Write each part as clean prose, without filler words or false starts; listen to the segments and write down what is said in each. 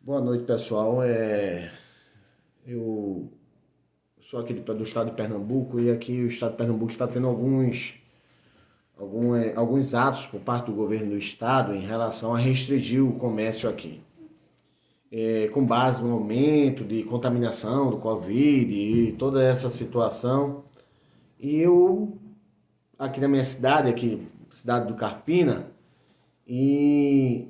Boa noite, pessoal. Eu sou aqui do estado de Pernambuco e aqui o estado de Pernambuco está tendo alguns atos por parte do governo do estado em relação a restringir o comércio aqui. Com base no aumento de contaminação do Covid e toda essa situação. E eu, aqui na minha cidade, aqui, cidade do Carpina, e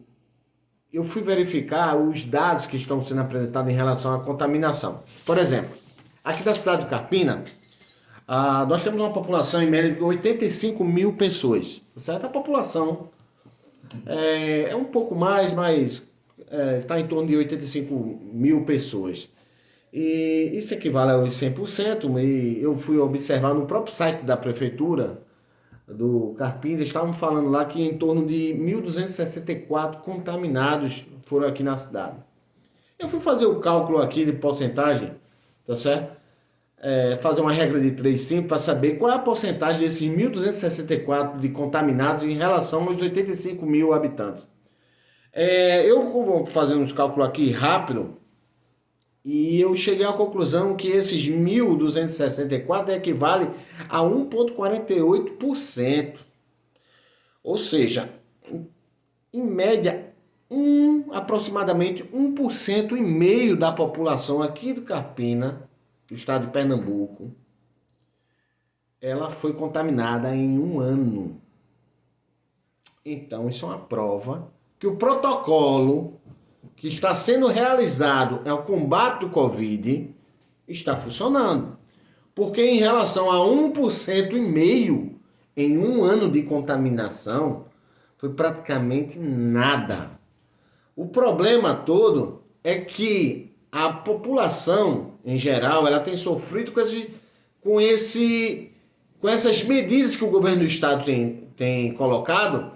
eu fui verificar os dados que estão sendo apresentados em relação à contaminação. Por exemplo, aqui da cidade de Carpina, nós temos uma população em média de 85 mil pessoas. Certo? A população é um pouco mais, mas está em torno de 85 mil pessoas. E isso equivale aos 100%. E eu fui observar no próprio site da prefeitura do Carpina, eles estavam falando lá que em torno de 1.264 contaminados foram aqui na cidade. Eu fui fazer o cálculo aqui de porcentagem, tá certo? Fazer uma regra de 3 simples para saber qual é a porcentagem desses 1.264 de contaminados em relação aos 85 mil habitantes. Eu vou fazer uns cálculos aqui rápido e eu cheguei à conclusão que esses 1.264 equivale a 1,48%. Ou seja, em média, aproximadamente 1,5% da população aqui do Carpina, do estado de Pernambuco, ela foi contaminada em um ano. Então, isso é uma prova que o protocolo que está sendo realizado é o combate do Covid está funcionando. Porque em relação a 1,5% em um ano de contaminação, foi praticamente nada. O problema todo é que a população, em geral, ela tem sofrido com essas medidas que o governo do estado tem colocado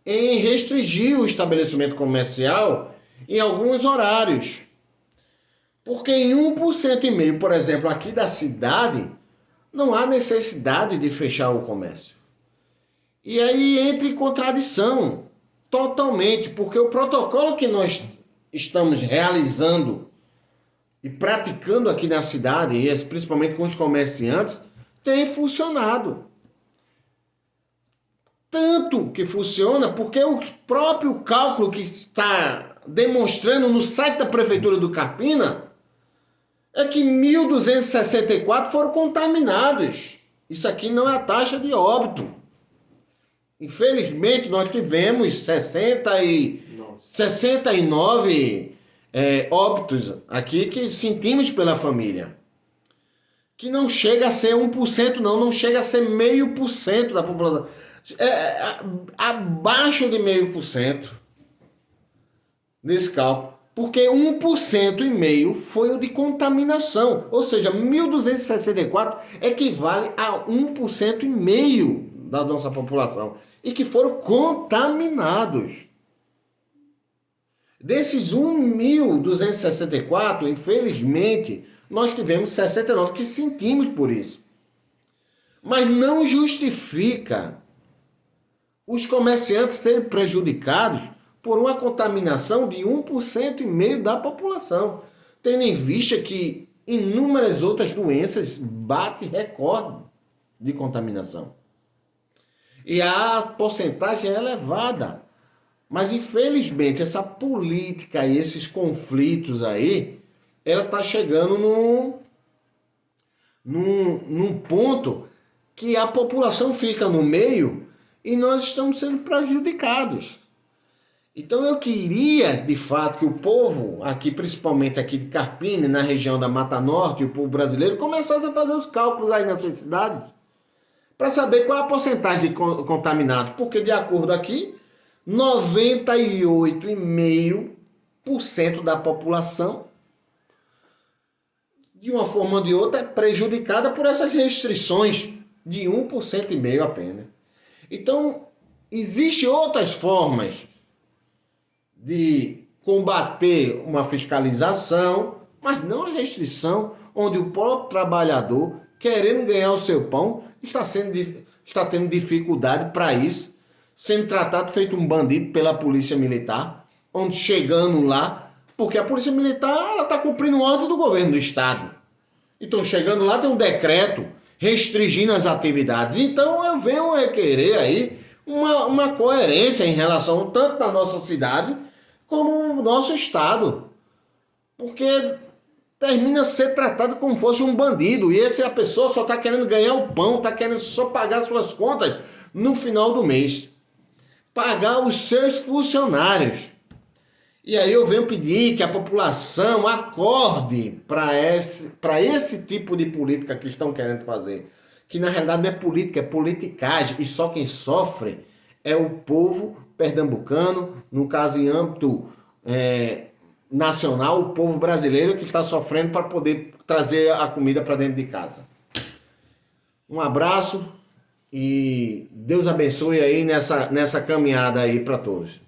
em restringir o estabelecimento comercial em alguns horários. Porque em 1,5%, por exemplo, aqui da cidade, não há necessidade de fechar o comércio. E aí entra em contradição totalmente, porque o protocolo que nós estamos realizando e praticando aqui na cidade, e principalmente com os comerciantes, tem funcionado. Tanto que funciona porque o próprio cálculo que está demonstrando no site da Prefeitura do Carpina é que 1.264 foram contaminados. Isso aqui não é a taxa de óbito. Infelizmente, nós tivemos 69 óbitos aqui que sentimos pela família. Que não chega a ser 1%, não chega a ser 0,5% da população. Abaixo de 0,5% nesse cálculo. Porque 1,5% foi o de contaminação. Ou seja, 1.264 equivale a 1,5% da nossa população. E que foram contaminados. Desses 1.264, infelizmente, nós tivemos 69 que sentimos por isso. Mas não justifica os comerciantes serem prejudicados por uma contaminação de 1,5% da população, tendo em vista que inúmeras outras doenças batem recorde de contaminação. E a porcentagem é elevada. Mas, infelizmente, essa política e esses conflitos aí, ela está chegando num ponto que a população fica no meio e nós estamos sendo prejudicados. Então eu queria, de fato, que o povo, aqui principalmente aqui de Carpina, na região da Mata Norte, o povo brasileiro, começasse a fazer os cálculos aí nas suas cidades, para saber qual é a porcentagem de contaminados. Porque, de acordo aqui, 98,5% da população, de uma forma ou de outra, é prejudicada por essas restrições de 1,5% apenas. Então, existem outras formas de combater uma fiscalização, mas não a restrição, onde o próprio trabalhador, querendo ganhar o seu pão, está tendo dificuldade para isso, sendo tratado feito um bandido pela polícia militar, onde chegando lá, Porque a Polícia Militar está cumprindo ordem do governo do Estado. Então, chegando lá, tem um decreto restringindo as atividades. Então, eu venho requerer aí uma coerência em relação tanto da nossa cidade como do nosso Estado. Porque termina a ser tratado como fosse um bandido. E a pessoa só está querendo ganhar o pão, está querendo só pagar suas contas no final do mês. Pagar os seus funcionários. E aí eu venho pedir que a população acorde para esse tipo de política que estão querendo fazer. Que na realidade não é política, é politicagem. E só quem sofre é o povo pernambucano, no caso em âmbito nacional, o povo brasileiro que está sofrendo para poder trazer a comida para dentro de casa. Um abraço e Deus abençoe aí nessa caminhada aí para todos.